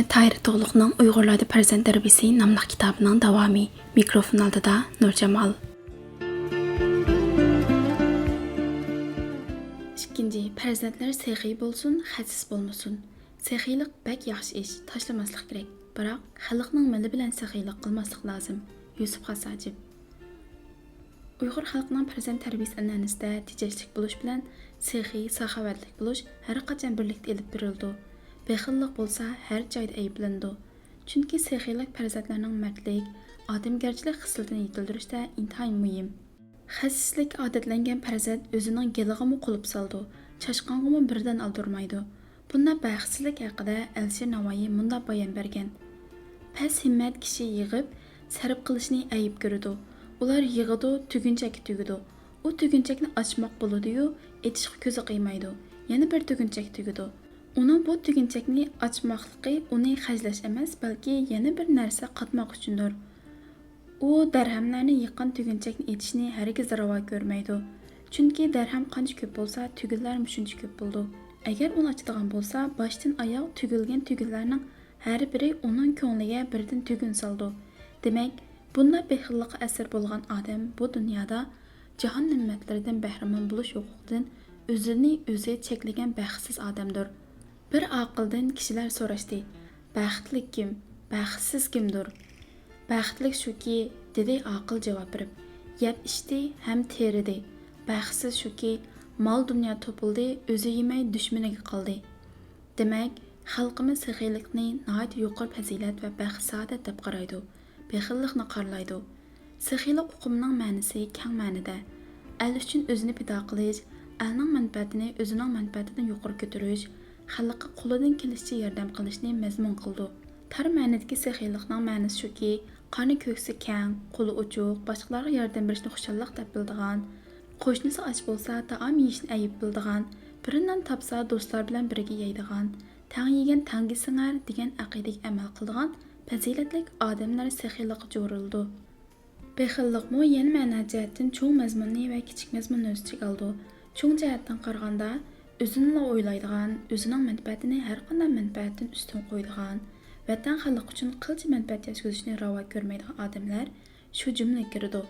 Tahir Toğluqning Uyg'urlarda farzand tarbiyasi nomli kitobining davomi. Mikrofon oldida Nurjamol. Ikkinchi, farzandlar sexiy bo'lsin, xasis bo'lmasin. Sexiylik bak yaxshi ish, tashlamaslik kerak. Biroq xalqning mili bilan sexiylik qilmaslik lozim. Yusuf Xasajib. Uyg'ur xalqining farzand tarbiyasi an'anasida tejashlik bo'lish bilan sexiy, saxovatlik bo'lish har qachon birlikda elib berildi. Bexillik bo'lsa har joyda ayblandi. Chunki sexiylik farzandlarning mardlik, odamgarchilik xislatini yetildirishda intayin muhim. Xasislik odatlangan farzand o'zining gelig'imi qulib soldi, chashqong'imi birdan aldurmaydi. Bunda baxtsizlik haqida Alisher Navoiy munda bayon bergan. Pas himmat kishi yig'ib, sarf qilishni ayib ko'radi. Ular yig'idi, tugunchak tugidi. U tugunchakni ochmoq bo'ladi-yu, etishga ko'zi qiymaydi. Yana bir tugunchak tugidi. Uning bu tugunchakni ochmoqligi uni xajlash emas, balki yana bir narsa qatmoq uchundir. U darhamlarni yiqqan tugunchakni etishni hargiz ravo ko'rmaydi. Chunki darham qancha ko'p bo'lsa, tugillar shuncha ko'p bo'ldi. Agar uni ochadigan bo'lsa, boshdan oyoq tugilgan tugillarning har biri uning ko'ngliga birdan tugun soldi. Demak, bunda bexillikqa asir bo'lgan odam bu dunyoda jahon ne'matlaridan bahramand bo'lish huquqidan o'zini o'zi cheklagan baxtsiz odamdir. Bir aqldan kishilar so'rashdi: "Baxtli kim? Baxtsiz kimdir?" "Baxtli shuki", dedi aql javob berib. "Yeb ichdi, ham teridi. Baxtsiz shuki, mol dunyo topildi, o'zi yemay dushmaniga qoldi." Demak, xalqimiz sexiylikni nihoyat yuqori fazilat va baxt saodat deb qaraydi. Bexillikni qorlaydi. Sexiylik uqumining ma'nosi keng ma'noda. El uchun o'zini fido qilish, elning manfaatini o'zining manfaatidan yuqori ko'tarish, xalqqa qo'lidan kelishicha yordam qilishni mazmun qildi. Tar ma'nodagi sexiylikning ma'nosi shuki, qoni ko'ksi keng, qo'li ochiq, boshqalarga yordam berishni xushalliq deb bildigan, qo'shnisi och bo'lsa taom yeyishni ayib bildigan, biridan topsa do'stlar bilan birga yeydigan, tang yegan tangi singar degan aqidaga amal qildigan fazilatlik odamlar sexiylikqa jo'rildi. Bexillikmi yana ma'no jihatdan cho'ng mazmunni va kichik mazmunni o'z ichiga oldi. Cho'ng jihatdan qaraganda o'zini o'ylaydigan, o'zining manfaatini har qanday manfaatdan ustun qo'yadigan, vatan xalq uchun qilcha manfaat yetkazishni ravo ko'rmaydigan odamlar shu jumlaga kiradi.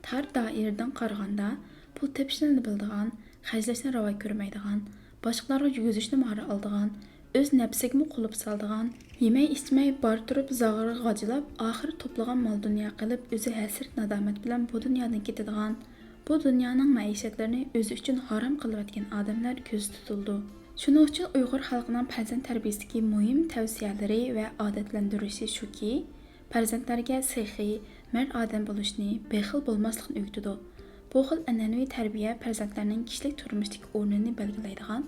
Tar doiradan qaraganda pul tepishni biladigan, xajlashni ravo ko'rmaydigan, boshqalarga yuguzishni mahora oladigan, o'z nafsiga qulub soladigan, yemay ichmay bar turib zag'irga g'ajilab, oxir to'plagan mol dunyo qilib, o'zi hasrat nadomat bilan bu dunyodan ketadigan, bu dunyoning maishatlarini o'zi uchun harom qilayotgan odamlar ko'z tutildi. Shuning uchun Uyg'ur xalqining farzand tarbiyasidagi muhim tavsiyalari va odatlantirishi shuki, farzandlarga sexiy, mard odam bo'lishni, bexil bo'lmaslikni o'rgatadi. Bu xil an'anaviy tarbiya farzandlarning kishilik turmushdagi o'rnini belgilaydigan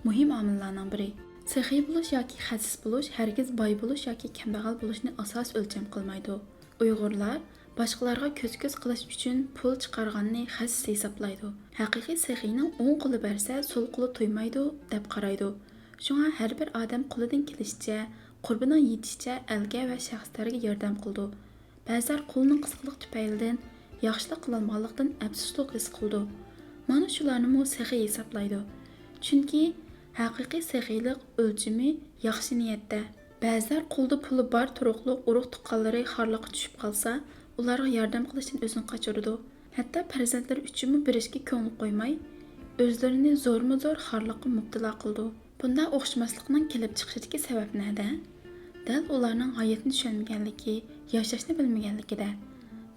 muhim omillarning biri. Sexiy bo'lish yoki xasis bo'lish hargiz boy bo'lish yoki kambag'al bo'lishni asos o'lcham qilmaydi. Uyg'urlar boshqalarga ko'z-ko'z qilish uchun pul chiqarganni xasis hisoblaydi. Haqiqiy sexiyning o'ng qo'li bersa, so'l qo'li to'ymaydi deb qaraydi. Shunga har bir odam qo'lidan kelishicha, qurbining yetishicha elga va shaxslarga yordam qildi. Ba'zilar qo'lining qisqalik tufaylidan yaxshilik qilolmaganlikdan afsuslik his qildi. Mana shularni sexiy hisoblaydi. Chunki haqiqiy sexiylik o'lchimi yaxshi niyatda. Ba'zilar qo'lda puli bor turuqliq urug' tuqqanlari xorliqqa tushib qolsa, ularga yordam qilishdan o'zini qochirdi. Hatto farzandlar uchunmi berishga ko'ngil qo'ymay, o'zlarini zo'rma-zo'r xorliqqa mubtalo qildi. Bunda o'xshamaslikning kelib chiqishidagi sabab nada? Dal ularning hayotni tushunmaganligi, yashashni bilmaganligida.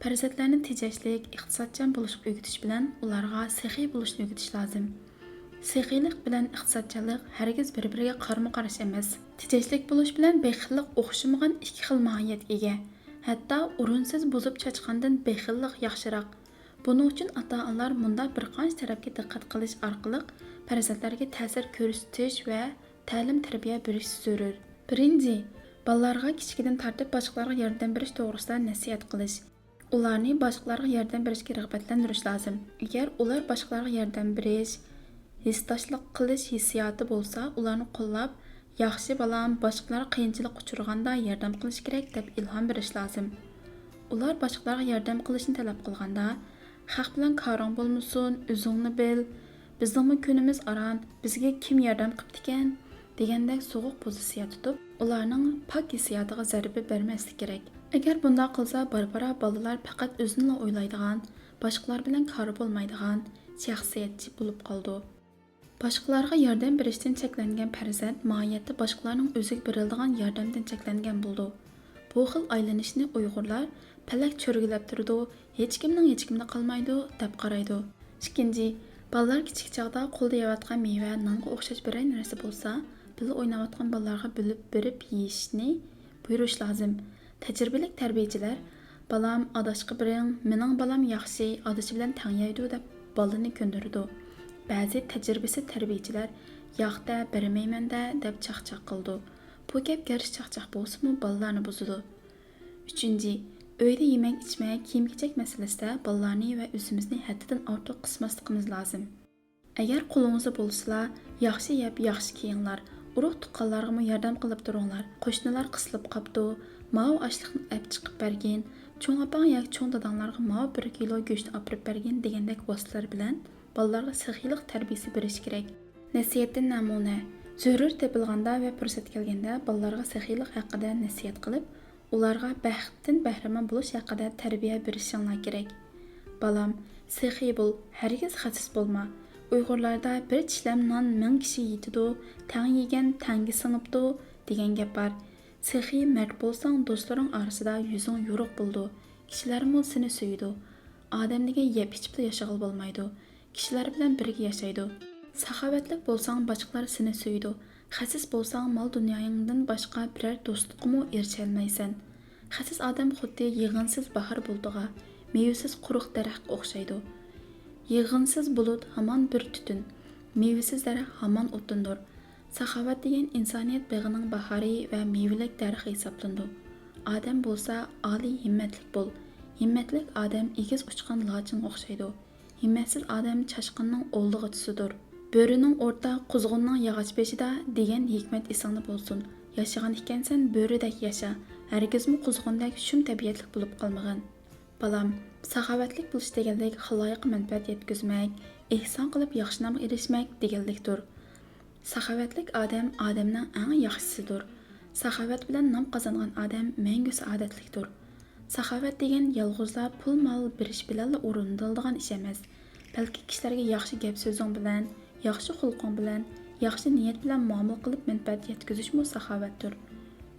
Farzandlarni tejashlik, iqtisodchan bo'lishga o'rgatish bilan ularga sexiy bo'lishni o'rgatish lozim. Sexiylik bilan iqtisodchilik hargiz bir-biriga qarama-qarshi emas. Tejashlik bo'lish bilan bexillik o'xshamagan ikki xil mohiyatga ega. Hatto o'rinsiz buzib chachqandan bexillik yaxshiroq. Buning uchun ota-onalar bunda bir qancha tarafga diqqat qilish orqali farzandlarga ta'sir ko'rsatish va ta'lim-tarbiya berish zarur. Birinchi, bolalarga kichikdan tortib boshqalarga yordam berish to'g'risida nasihat qilish. Ularni boshqalarga yordam berishga rag'batlantirish lozim. Agar ular boshqalarga yordam berish, hissdoshlik qilish hissiyoti bo'lsa, ularni qo'llab, yaxshi balam, boshqalar qiyinchilik uchirganda yordam qilish kerak deb ilhom berish lozim. Ular boshqalarga yordam qilishni talab qilganda, haq bilan qarang bo'lmasin, o'zingni bil, bizning kunimiz aran, bizga kim yordam qildi ekan, degandek sovuq pozitsiya tutib, ularning pak hissiyotiga zarba bermaslik kerak. Agar bunday qilsa, barbara bolalar faqat o'zini o'ylaydigan, boshqalar bilan kori bo'lmaydigan shaxsiyatchi bo'lib qoldi. Boshqalarga yordam berishdan cheklangan farzand mohiyatda boshqalarning o'ziga beriladigan yordamdan cheklangan bo'ldi. Bu xil aylanishni Uyg'urlar palak cho'rgilab turdi, hech kimni qilmaydi deb qaraydi. Ikkinchi, bolalar kichik chog'da qo'lda yeyotgan meva, nonga o'xshash biror narsa bo'lsa, birga o'ynayotgan bolalarga bilib berib yeyishni buyurish lozim. Tajribali tarbiyachilar, balam adashqa biring, mening balam yaxshi, adashi bilan tang yeydi deb bolani ko'ndirdi. Ba'zi tajribasiz tarbiyachilar yoqda bermayman-da deb chaqchaq qildi. Bu gap garchi chaqchaq bo'lsa-mu bolalarni buzadi. Uchinchi, uyda yemak ichmak, kiyim-kechak masalasida bolalarni va o'zimizni haddidan ortiq qismasligimiz lozim. Agar qo'lingizda bo'lsa, yaxshi yeb, yaxshi kiyinglar. Urug' tuqqanlarga yordam qilib turinglar. Qo'shnilar qisilib qopdi, mao ashliqni olib chiqib bergin, cho'ng opang yoki cho'ng dadanglarga mao 1 kilo go'sht olib bergin degandek vositalar bilan bolalarga saxiylik tarbiyasi berish kerak. Nasihatdan namuna. Zarur topilganda va fursat kelganda bolalarga saxiylik haqida nasihat qilib, ularga baxtdan bahramand bo'lish haqida tarbiya berishinglar kerak. Balam, saxiy bo'l, hargiz xasis bo'lma. Uyg'urlarda bir tishlam non 1000 kishi yeydi, tang yegan tangi singibdi degan gap bor. Saxiy mard bo'lsang, do'stlaring orasida yuzing yo'riq bo'ldi. Kishilarmi seni suydi. Odamlarga yeb ichib yashag'il bo'lmaydi. Kishilar bilan birga yashaydi. Saxovatlik bo'lsang, boshqalar seni suydi. Xasis bo'lsang, mol dunyoyingdan boshqa biror do'stlikmi erisholmaysan. Xasis odam xuddi yig'insiz bahor bulutiga, mevasiz quruq daraxtga o'xshaydi. Yig'insiz bulut hamon bir tutun, mevasiz daraxt hamon o'tindir. Saxovat degan insoniyat beg'ining bahori va mevalik daraxt hisoblandi. Odam bo'lsa, oliy himmatlik bo'l. Himmatlik odam egiz uchgan lochinga o'xshaydi. Himmatsiz odam chashqinning o'ldig'ichisidir. Bo'rining o'rta, quzg'unning yog'och beshida degan hikmat esingda bo'lsin. Yashagan ekansan, bo'ridek yasha. Hargizmi quzg'undek shum tabiatlik bo'lib qolmagan. Balam, saxovatlik bo'lish degandek xaloyiq manfaat yetkazmak, ehson qilib yaxshi nomga erishmak deganlikdir. Saxovatlik odam odamning eng yaxshisidir. Saxovat bilan nom qozongan odam mangu saodatlikdir. Saxovat degan yolg'izlab pul-mol berish bilan o'rindiladigan ish emas. Balki kishilarga yaxshi gap so'zing bilan, yaxshi xulqing bilan, yaxshi niyat bilan muomala qilib manfaat yetkazishmi saxovatdir.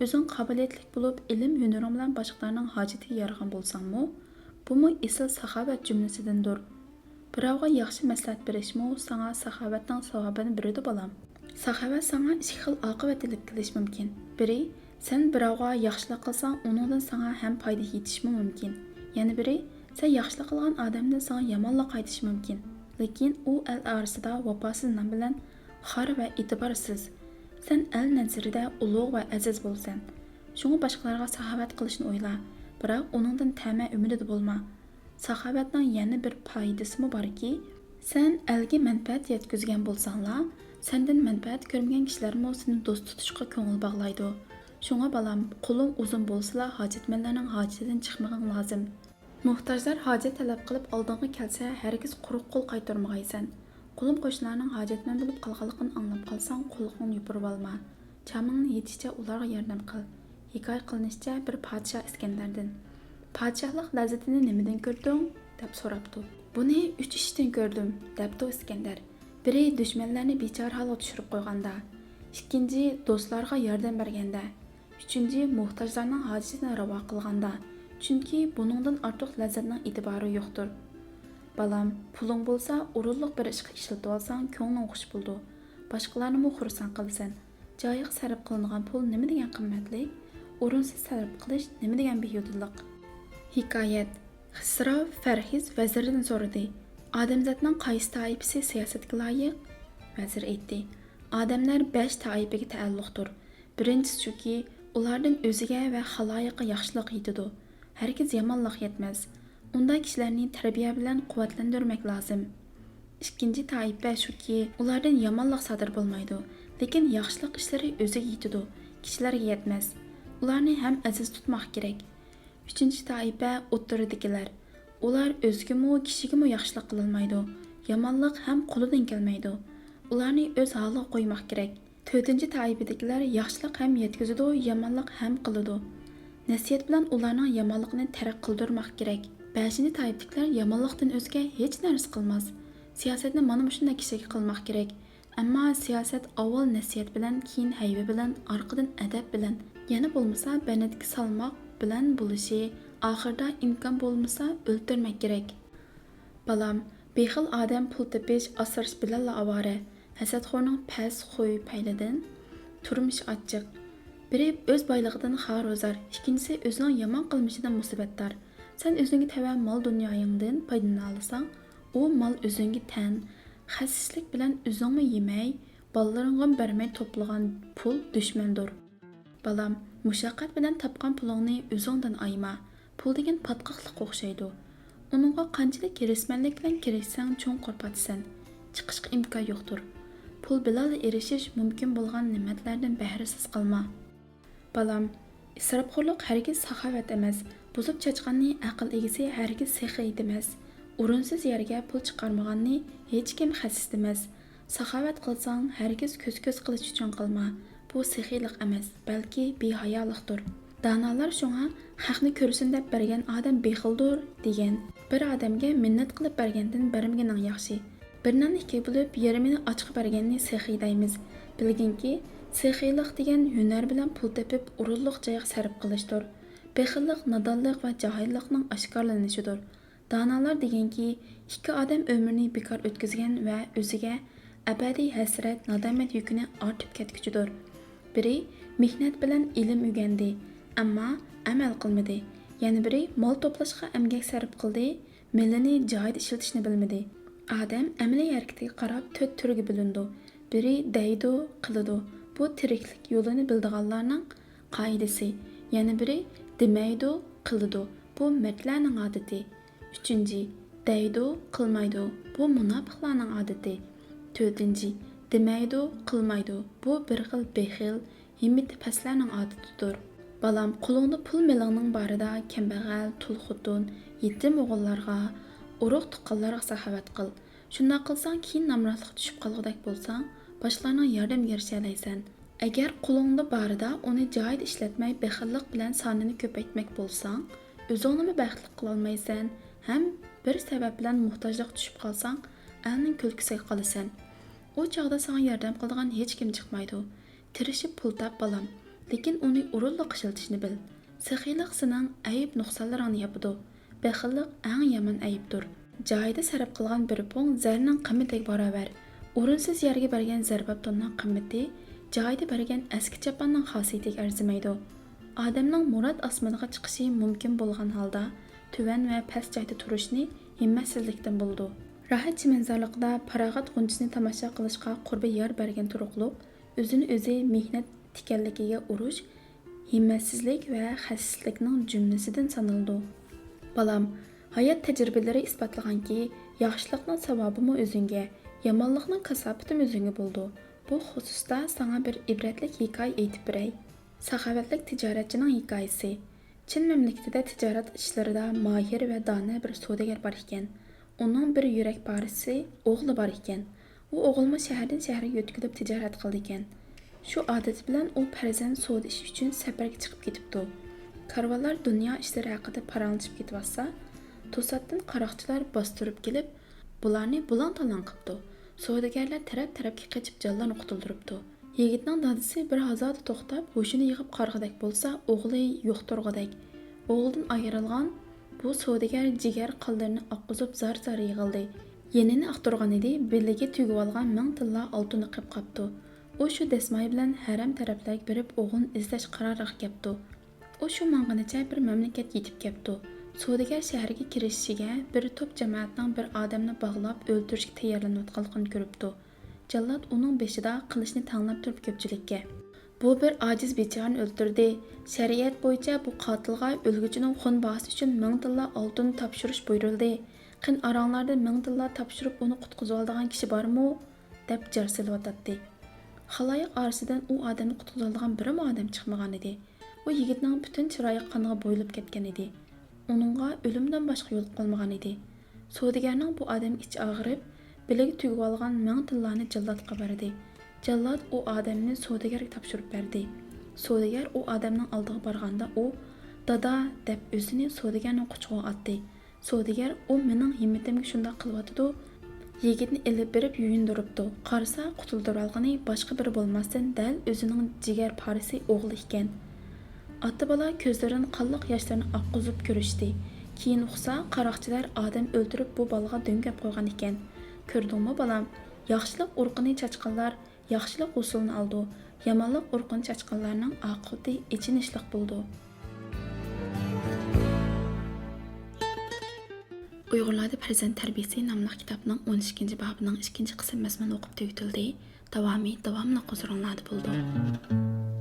O'zing qobiliyatli bo'lib, ilm hunaring bilan boshqalarning hojatiga yaragan bo'lsangmi, bu asl saxovat jumlasidandir. Birovga yaxshi maslahat berishmi sana saxovatning savobini beradi bolam. Saxovat sana ikki xil oqibat ilib kelish mumkin. Biri, sen birovga yaxshilik qilsang, uningdan sana ham foyda yetishmi mumkin. Yana biri, sen yaxshilik qilgan odamdan sana yomonlik qaytishi mumkin. Lekin u el orasida vafosiz nom bilan xor va e'tiborsiz. Sen el nazarida ulug' va aziz bo'lsan. Shunga boshqalarga saxovat qilishni o'yla, biroq uningdan ta'ma umidida bo'lma. Saxovatning yana bir foydasimi borki, sen elga manfaat yetkazgan bo'lsanglar, sendan manfaat ko'rmagan kishilarmi seni do'st tutishga ko'ngil bog'laydi. Shunga balam, qo'ling uzun bo'lsa, hojatmanlarning hojatidan chiqmag'ing lozim. Muhtojlar hojat talab qilib oldinga kelsa, hargiz quruq qo'l qaytarmag'aysan. Qo'lim qo'shnilarning hojatman bo'lib qolganligini anglab qolsang, qo'lingni yupirib olma. Chamingni yetishicha ularga yordam qil. Hikoya qilinishicha bir podshoh Iskandardan "Podshohlik lazzatini nimadan ko'rding?" deb so'rabdi. "Buni 3 ishdan ko'rdim" debdi Iskandar. Biri dushmanlarni bechora holga tushirib qo'yganda, ikkinchi do'stlarga yordam berganda, uchinchi muhtojlarning hojatini ravo qilganda. Chunki buningdan ortiq lazzatning e'tibori yo'qdir. Balam, puling bo'lsa, o'rinliq bir ishga ishlatib olsang, ko'ngling xush bo'ldi. Boshqalarni xursand qilsan. Joyiga sarf qilingan pul nima degan qimmatli? O'rinsiz sarf qilish nima degan behudalik? Hikoyat. Xisro Farhiz vazirdan so'radi. Odamzodning qaysi toifasi siyosatga loyiq? Vazir aytdi. Odamlar 5 toifaga taalluqdir. Birinchisi shuki, ulardan o'ziga va xaloyiqqa yaxshilik yetadi. Hargiz yomonlik yetmas. Unda kishilarni tarbiya bilan quvvatlantirmak lozim. Ikkinchi toifa shuki, ulardan yomonlik sodir bo'lmaydi, lekin yaxshilik ishlari o'ziga yetadi, kishilarga yetmas. Ularni ham aziz tutmoq kerak. Uchinchi toifa o'ttiridagilar. Ular o'zgimi, kishigami yaxshilik qilolmaydi. Yomonlik ham qo'lidan kelmaydi. Ularni o'z holiga qo'ymoq kerak. To'rtinchi toifadagilar yaxshilik ham yetkazadi, yomonlik ham qiladi. Nasihat bilan ularning yomonligini tark qildirmoq kerak. Beshinchi toifadagilar yomonlikdan o'zga hech narsa qilmas. Siyosatni mana shunday kishiga qilmoq kerak. Ammo siyosat avval nasihat bilan, keyin hayva bilan, orqadan adab bilan, yana bo'lmasa banatga salmoq bilan bo'lishi, oxirida imkon bo'lmasa o'ldirmak kerak. Balam, bexil odam pul tepish, asrash bilanla avora. Hasadxo'rning past xuy paylidan turmush ochiq. Biri o'z boyligidan xarozar, ikkinchisi o'zining yomon qilmishidan musibatdor. Sen o'zingga tava mol dunyoyingdan foydalana olsang, u mol o'zingga tan. Xasislik bilan o'zingni yemay, bolalaringga bermay to'plagan pul dushmandir. Balam, mushaqqat bilan topgan pulingni o'zingdan ayma. Pul degan patqoqliqqa o'xshaydi. Uningga qanchalik kirishmanlik bilan kirishsang, cho'nqur patsan. Chiqishga imkon yo'qdir. Pul bilan erishish mumkin bo'lgan ne'matlardan bahrisiz qilma. Balam, isrofxo'rlik hargiz saxovat emas. Buzib chachqanni aql egisi hargiz sexiy emas. O'rinsiz yerga pul chiqarmaganni hech kim xasis emas. Saxovat qilsang hargiz ko'z qilish uchun qilma. Bu sexiylik emas, balki behayolikdir. Danolar shunga haqni ko'rsin deb bergan odam bexildir degan. Bir odamga minnat qilib bergandan bermaganing yaxshi. Birdan ikki bo'lib yarmini ochib berganni sexiy deymiz. Bilginki, sexiylik degan hunar bilan pul tepib o'rinliq joyga sarf qilishdir. Bexillik nodonlik va jahillikning oshkorlanishidir. Danolar deganki, ikki odam umrini bekor o'tkazgan va o'ziga abadiy hasrat, nadomat yukini ortib ketguchidir. Biri mehnat bilan ilm o'rgandi, ammo amal qilmadi. Yana biri mol to'plashga emgak sarf qildi, millini joyida ishlatishni bilmadi. Adam amaliy harakatiga qarab to'rt turga bo'lindi. Biri deydi, qiladi. Bu tiriklik yo'lini bildiganlarning qoidasi. Yana biri demaydi, qiladi. Bu mardlarning odati. Uchinchi, deydi, qilmaydi. Bu munofiqlarning odati. To'rtinchi, demaydi, qilmaydi. Bu bir xil bexil, himmati pastlarning odatidir. Balam, qo'lingda pul melingning barida kambag'al, tul xotun, yetim o'g'illarga, urug' tuqqanlarga saxovat qil. Shunda qilsang, keyin namratlikqa tushib qolgudek bo'lsang, boshqalarning yordamga erishalaysan. Agar qo'lingda barida uni joyida ishlatmay bexillik bilan sonini ko'paytmak bo'lsang, o'zingni baxtli qila olmaysan, ham bir sabab bilan muhtojlik tushib qolsang, elning kulkisiga qolasan. U chog'da sana yordam qiladigan hech kim chiqmaydi. Tirishib pul tap balam, lekin uni o'rinliq ishlatishni bil. Sexiylik sening ayib nuqsonlaringni yapadi. Bexillik eng yomon ayibdir. Joyida sarf qilgan bir pul zarning qimmatiga barobar. O'rinsiz yerga bergan zarbabtonning qimmati joyida bergan eski chapanning xosiyatiga arzimaydi. Odamning murod osmoniga chiqishi mumkin bo'lgan holda tuvan va past joyda turishni himmatsizlikdan bo'ldi. Rahat chimanzorlikda farog'at g'unchisini tomosha qilishga qurbi yer bergan turuqliq, o'zini o'zi mehnat tikanligiga urush, himmatsizlik va xasislikning jumlasidan sanaldi. Balam, hayot tajribalari isbotlaganki, yaxshilikning savobimi o'zingga, yomonlikning kasofati o'zingga bo'ldi. Bu xususda sana bir ibratlik hikoya aytib beray. Saxovatlik tijoratchining hikoyasi. Chin mamlakatida tijorat ishlarida mohir va dona bir savdogar bor ekan. Uning bir yurak parisi o'g'li bor ekan. U o'g'ilmi shahardan shaharga yo'tkilib tijorat qildi ekan. Shu odat bilan u farzand savdo ishi uchun safarga chiqib ketibdi. Karvonlar dunyo ishlari haqida paranglashib ketibsa, to'satdan qaroqchilar bostirib kelib, bularni bulan-talan qilibdi. Savdogarlar taraf-tarafga qochib jonlarni qutuldiribdi. Yigitning dadasi bir hazada to'xtab, ho'shini yig'ib qarg'adak bo'lsa, o'g'li yo'q turg'adak. O'g'ildan ayrilgan bu savdogar jigar qaldirini oqqizib zar-zar yig'ildi. Yenini aqtirgan edi, beliga tugib olgan 1000 tilla oltinni qilib qapti. U shu dasmoy bilan haram taraflarga berib o'g'in izlash qaroriga kelibdi. U shu mang'inicha bir mamlakat yetib kelibdi. Savdogar shaharga kirishiga bir to'p jamoatning bir odamni bog'lab o'ldirishga tayyorlanayotganligini ko'ribdi. Jallod uning beshida qilishni tanlab turib ko'pchilikka: "Bu bir ojiz bechorani o'ldirdi. Shariat bo'yicha bu qotilga o'lguchining xun bahsi uchun 1000 tilla oltin topshirish buyurildi. Qin aranglarda 1000 tilla topshirib uni qutqizib oladigan kishi bormi?" deb jar silyotdi. Xaloyiq orasidan u odamni qutqizib oladigan birma odam chiqmagan edi. U yigitning butun chiroyi qonga bo'yilib ketgan edi. Uningga o'limdan boshqa yo'l qolmagan edi. Savdogarning bu odam ichi og'rib, biliga tugib olgan 1000 tillani jallodga berdi. Jallod u odamni savdogarga topshirib berdi. Savdogar u odamning oldiga borganda u "Dada" deb o'zini savdogarning quchog'iga otdi. Savdogar "U mening himmatimga shunday qilyotidi." Yigitni ilib berib yuyindiribdi. Qarasa, qutuldirib olgani boshqa biri bo'lmasdan dal o'zining jigar parisi o'g'li ekan. Ota bola ko'zlaridan qanliq yoshlarni oqqizib ko'rishdi. Keyin uqsa, qaroqchilar odam o'ldirib bu bolaga do'ngab qo'ygan ekan. Ko'rdingmi bolam? Yaxshilik urqini chachqanlar yaxshilik usulini oldi. Yomonlik urqini chachqanlarning oqibati ichinishliq bo'ldi. Uyg'urlarda farzand tarbiyasi nomli kitobning 12 bobining 2 qism mazmuni o'qib tugatildi. Davomli huzurlarda bo'ldi.